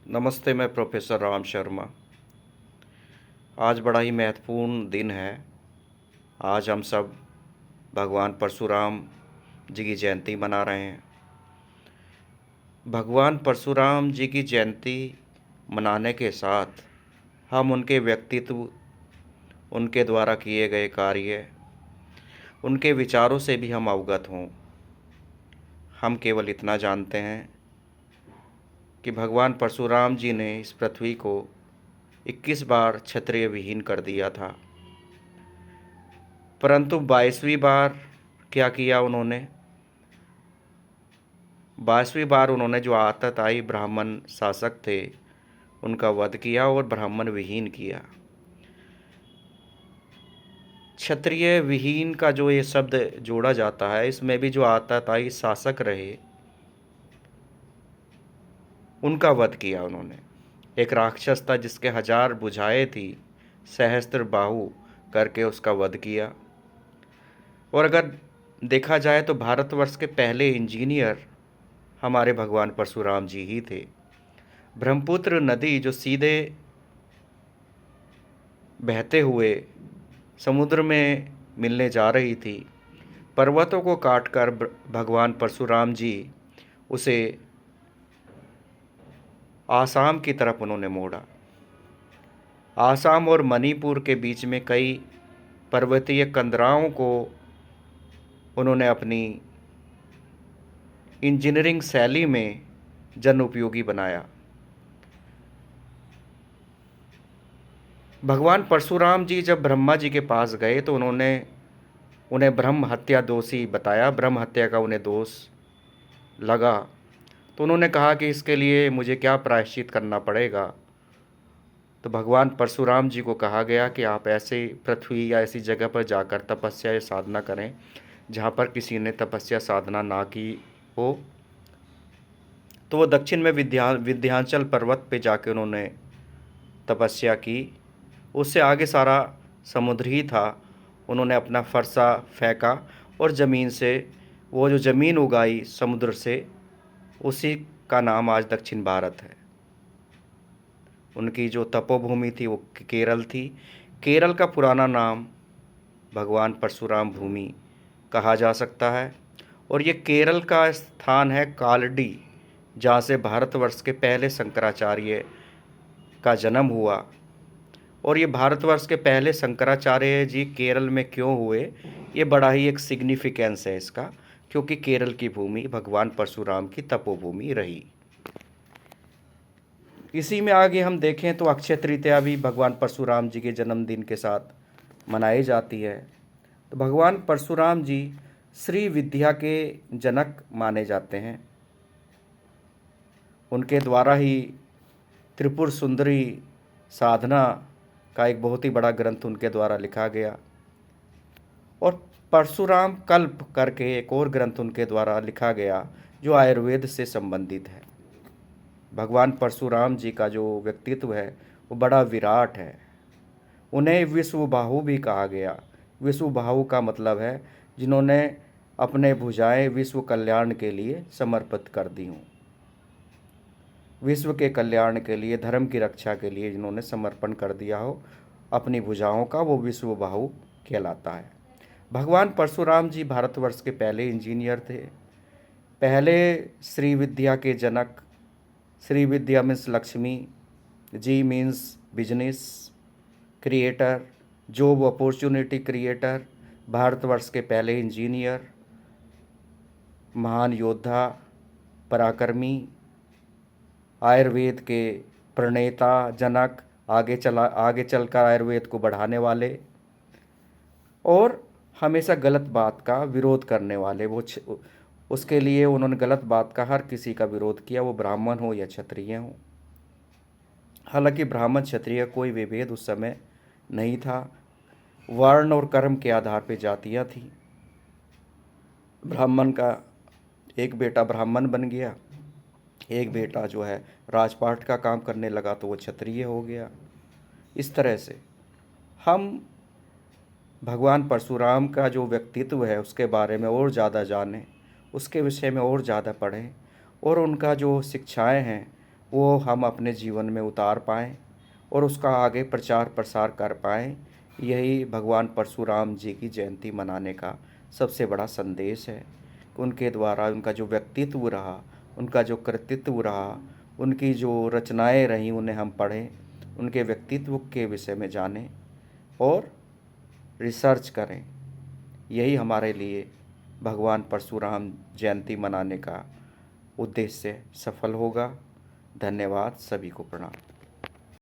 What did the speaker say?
नमस्ते, मैं प्रोफेसर राम शर्मा। आज बड़ा ही महत्वपूर्ण दिन है। आज हम सब भगवान परशुराम जी की जयंती मना रहे हैं। भगवान परशुराम जी की जयंती मनाने के साथ हम उनके व्यक्तित्व, उनके द्वारा किए गए कार्य, उनके विचारों से भी हम अवगत हों। हम केवल इतना जानते हैं कि भगवान परशुराम जी ने इस पृथ्वी को 21 बार क्षत्रिय विहीन कर दिया था, परंतु 22वीं बार क्या किया उन्होंने? 22वीं बार उन्होंने जो आतताई ब्राह्मण शासक थे उनका वध किया और ब्राह्मण विहीन किया। क्षत्रिय विहीन का जो ये शब्द जोड़ा जाता है, इसमें भी जो आतताई शासक रहे उनका वध किया उन्होंने। एक राक्षस था जिसके 1000 भुजाएं थी, सहस्त्र बाहु करके उसका वध किया। और अगर देखा जाए तो भारतवर्ष के पहले इंजीनियर हमारे भगवान परशुराम जी ही थे। ब्रह्मपुत्र नदी जो सीधे बहते हुए समुद्र में मिलने जा रही थी, पर्वतों को काटकर भगवान परशुराम जी उसे आसाम की तरफ उन्होंने मोड़ा। आसाम और मणिपुर के बीच में कई पर्वतीय कंदराओं को उन्होंने अपनी इंजीनियरिंग शैली में जन उपयोगी बनाया। भगवान परशुराम जी जब ब्रह्मा जी के पास गए तो उन्होंने उन्हें ब्रह्म हत्या दोषी बताया, ब्रह्म हत्या का उन्हें दोष लगा। तो उन्होंने कहा कि इसके लिए मुझे क्या प्रायश्चित करना पड़ेगा। तो भगवान परशुराम जी को कहा गया कि आप ऐसे पृथ्वी या ऐसी जगह पर जाकर तपस्या या साधना करें जहाँ पर किसी ने तपस्या साधना ना की हो। तो वो दक्षिण में विंध्याचल पर्वत पे जाके उन्होंने तपस्या की। उससे आगे सारा समुद्र ही था। उन्होंने अपना फरसा फेंका और ज़मीन से वो जो ज़मीन उगाई समुद्र से, उसी का नाम आज दक्षिण भारत है। उनकी जो तपोभूमि थी वो केरल थी। केरल का पुराना नाम भगवान परशुराम भूमि कहा जा सकता है। और ये केरल का स्थान है कालडी, जहाँ से भारतवर्ष के पहले शंकराचार्य का जन्म हुआ। और ये भारतवर्ष के पहले शंकराचार्य जी केरल में क्यों हुए, ये बड़ा ही एक सिग्निफिकेंस है इसका, क्योंकि केरल की भूमि भगवान परशुराम की तपोभूमि रही। इसी में आगे हम देखें तो अक्षय तृतीया भी भगवान परशुराम जी के जन्मदिन के साथ मनाई जाती है। तो भगवान परशुराम जी श्री विद्या के जनक माने जाते हैं। उनके द्वारा ही त्रिपुर सुंदरी साधना का एक बहुत ही बड़ा ग्रंथ उनके द्वारा लिखा गया। और परशुराम कल्प करके एक और ग्रंथ उनके द्वारा लिखा गया जो आयुर्वेद से संबंधित है। भगवान परशुराम जी का जो व्यक्तित्व है वो बड़ा विराट है। उन्हें विश्वबाहु भी कहा गया। विश्वबाहु का मतलब है जिन्होंने अपने भुजाएं विश्व कल्याण के लिए समर्पित कर दी हों। विश्व के कल्याण के लिए, धर्म की रक्षा के लिए जिन्होंने समर्पण कर दिया हो अपनी भुजाओं का, वो विश्वबाहु कहलाता है। भगवान परशुराम जी भारतवर्ष के पहले इंजीनियर थे, पहले श्री विद्या के जनक। Shri Vidya means Lakshmi, G means business creator, job opportunity creator, Bharatvarsh के पहले इंजीनियर, महान योद्धा, पराक्रमी, आयुर्वेद के प्रणेता, जनक, आगे चलकर आयुर्वेद को बढ़ाने वाले और हमेशा गलत बात का विरोध करने वाले। उसके लिए उन्होंने गलत बात का हर किसी का विरोध किया, वो ब्राह्मण हो या क्षत्रिय हो। हालांकि ब्राह्मण क्षत्रिय कोई विभेद उस समय नहीं था, वर्ण और कर्म के आधार पर जातियाँ थी। ब्राह्मण का एक बेटा ब्राह्मण बन गया, एक बेटा जो है राजपाट का काम करने लगा तो वो क्षत्रिय हो गया। इस तरह से हम भगवान परशुराम का जो व्यक्तित्व है उसके बारे में और ज़्यादा जानें, उसके विषय में और ज़्यादा पढ़ें और उनका जो शिक्षाएं हैं वो हम अपने जीवन में उतार पाएँ और उसका आगे प्रचार प्रसार कर पाएँ। यही भगवान परशुराम जी की जयंती मनाने का सबसे बड़ा संदेश है। उनके द्वारा उनका जो व्यक्तित्व रहा, उनका जो कृतित्व रहा, उनकी जो रचनाएँ रहीं, उन्हें हम पढ़ें, उनके व्यक्तित्व के विषय में जानें और रिसर्च करें। यही हमारे लिए भगवान परशुराम जयंती मनाने का उद्देश्य सफल होगा। धन्यवाद, सभी को प्रणाम।